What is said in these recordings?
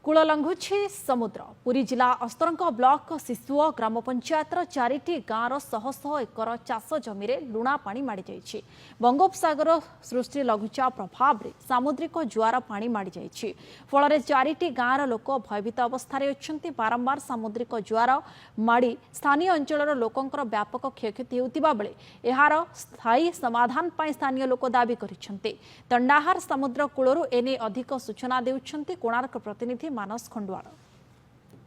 Cool लंघुछि समुद्र। पुरी जिला अस्तरंग block शिशुओ ग्राम panchayat charity गाँवर शह शह एकर चाष जमी लुणा पानी माड़ी जाइछि। बंगोपसागर सृष्टि लघुचाप प्रभाव में सामुद्रिक जुआर पानी माड़ी जाइछि। फल चारिटी गाँवर लोक भयभीत अवस्था अछंती। बारंबार सामुद्रिक जुआर माड़ी स्थानीय अंचल लोकंकर व्यापक क्षयक्षति होतिबा बेले एहार स्थायी समाधान पाई स्थानीय लोक दाबी करिसेंती। तंडाहार समुद्र कूलरू एने अधिक सूचना देउछंती कोणार्क प्रतिनिधि मानस खंडुआल।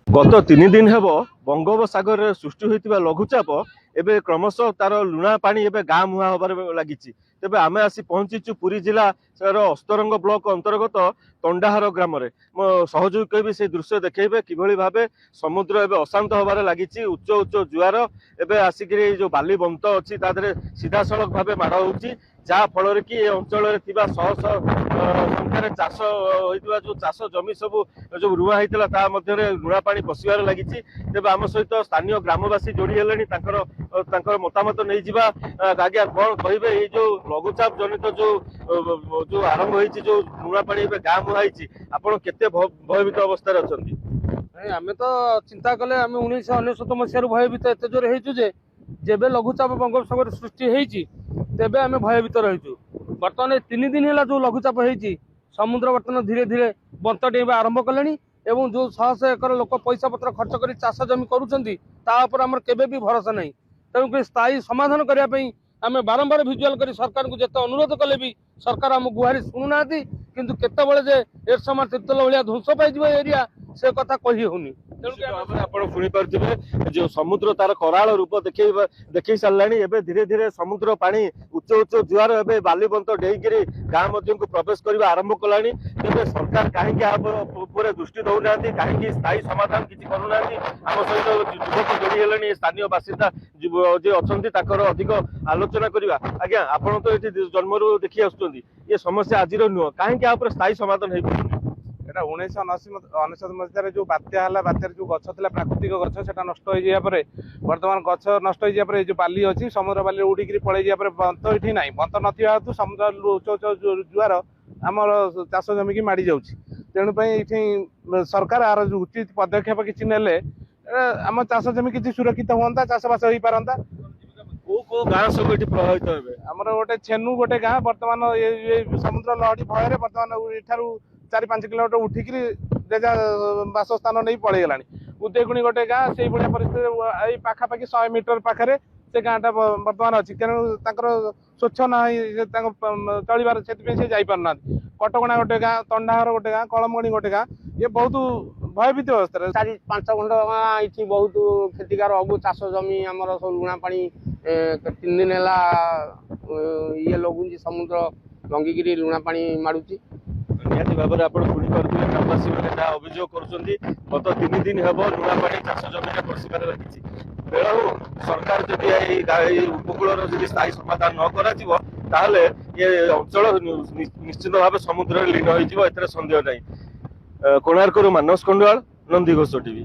गत 3 दिन हेब बंगोपसागर सृष्टि होइतिबा लघुचाप एबे क्रमशः तार लुणा पानी एबे गाँ मुहा होबार लागिछि। तेबे आमे आसी पहुंचीचु पुरी जिला अस्तरंग ब्लॉक अंतर्गत तंडाहार ग्राम रे। मो सहयोगी कहबी से दृश्य देखेबे किभଳି भाबे समुद्र एबे अशांत होबार लागिछि। उच्च उच्च जुआर एबे आसिकरी जो बाली बंत अछि तादरे सीधा सड़क भाबे माड़ होउछि, जहा फल कि अंचल शह शह संख्यार चाष होइतिबा जो चाष जमी सब जो रुआ होइतिला ता मध्यरे लुणा पानी पशिबार लागिछि। तेबे आम सहित स्थानीय ग्रामवासी जोड़ी हेलेनी तांकर मतामत नहीं जिबा। आज्ञा कोन कहिबे ए जो लघुचाप जनित जो आरंभ होइछि जो लुणा पानी एबे गाँ मुहाइछि, आपण केते भयभीत अवस्था रे अछंती? आमे तो चिंता कले आमे 1999 मसिया भयभीत एते जोर हेइछु जे जेबे लघुचाप बंगोपसागर सृष्टि हेइछि तेबे आमे भयभीत रहिछु। वर्तमान 3 दिन हैला जो लघुचाप हेइछि समुद्र वर्तमान धीरे धीरे बंत डेबा आरंभ कलेनी एवं जो 100 एकर लोक पैसा पत्र खर्च करी चाष जमी करूछंती ता ऊपर हमर केबे भी भरोसा नहीं। तेणुक स्थायी समाधान करने ପାଇଁ आमे बारंबार भिजुआल करी सरकार को जेते अनुरोध कले भी सरकार हम गुहारी सुनुना किंतु केतेबेले जे एरसमा तीर्तल भलिया ध्वंस पाइजिबो एरिया से कथा कहि होनी। जो समुद्र तार कराल रूप देखई साराणी। एबे धीरे धीरे समुद्र पानी उच्च उच्च जुआर एबे बालीबंत डेईकरी गाँ मध्य को प्रवेश करने आरंभ कलानी। तेबे सरकार कहीं दृष्टि दौना कहीं स्थायी समाधान किसी करूना। आम सहित युवक जोड़ी हेले स्थानीय बासिंदा जे अच्छा अधिक आलोचना करवा। आज्ञा आपण तो ये जन्मरू देखी आसुँच ये समस्या आज नुह कहीं स्थायी समाधान हो पारे? एटा 1999 मसीह जो बात्या है बात्यार जो गछ था प्राकृतिक गछ से नष्ट हो जाए बर्तमान गछ नष्ट हो जाए जो बाली अच्छी समुद्र बाली उड़ी पड़े जाए बंत ये ना बंत ना हेतु समुद्र उच्च उच्च जुआर आमर चाष जमी की माड़ी जाऊँगी। तेणु ये सरकार आर उचित पदक्षेप किसी ने आम चाष जमी किसी सुरक्षित हुआ चाषबास हो पारता। गाँ सब प्रभावित आमर गोटे छेनु गोटे गाँ बर्तमान ये समुद्र लहड़ी भय बर्तमान एठारू 4-5 किलोमीटर उठिकी जेजा बासस्थान नहीं पड़े गलानी। उदयगुणी गोटे गाँ से भाया परिस्थिति पाखापाखि 100 मीटर पाखे से गाँटा बर्तमान अच्छी तेणु स्वच्छ ना चलबार से जापार। कटगणा गोटे गाँ, तंडाहार गोटे गाँ, कलमगणी गोटे गाँ ये बहुत भयभीत अवस्था 4-5 खंड गाँ ये बहुत क्षतिकार हबू चाष जमी आमर सब लुणा पा 3 दिन है ये लगुच समुद्र भंगिकी लुणा पा माड़ुची। निहाती भाव में आप शुणिपे ग्रामवासी मैंने जहाँ अभियोग कर गत 3 दिन हे लुणा पानी चाष जमी पशिबार लगी। बेलू सरकार जदि उपकूल स्थायी समाधान न कर ये अंचल निश्चित भाव समुद्र लीन हो सन्देह नहीं। कोणार्क मानस खंडुआल, नंदीघोष टीवी।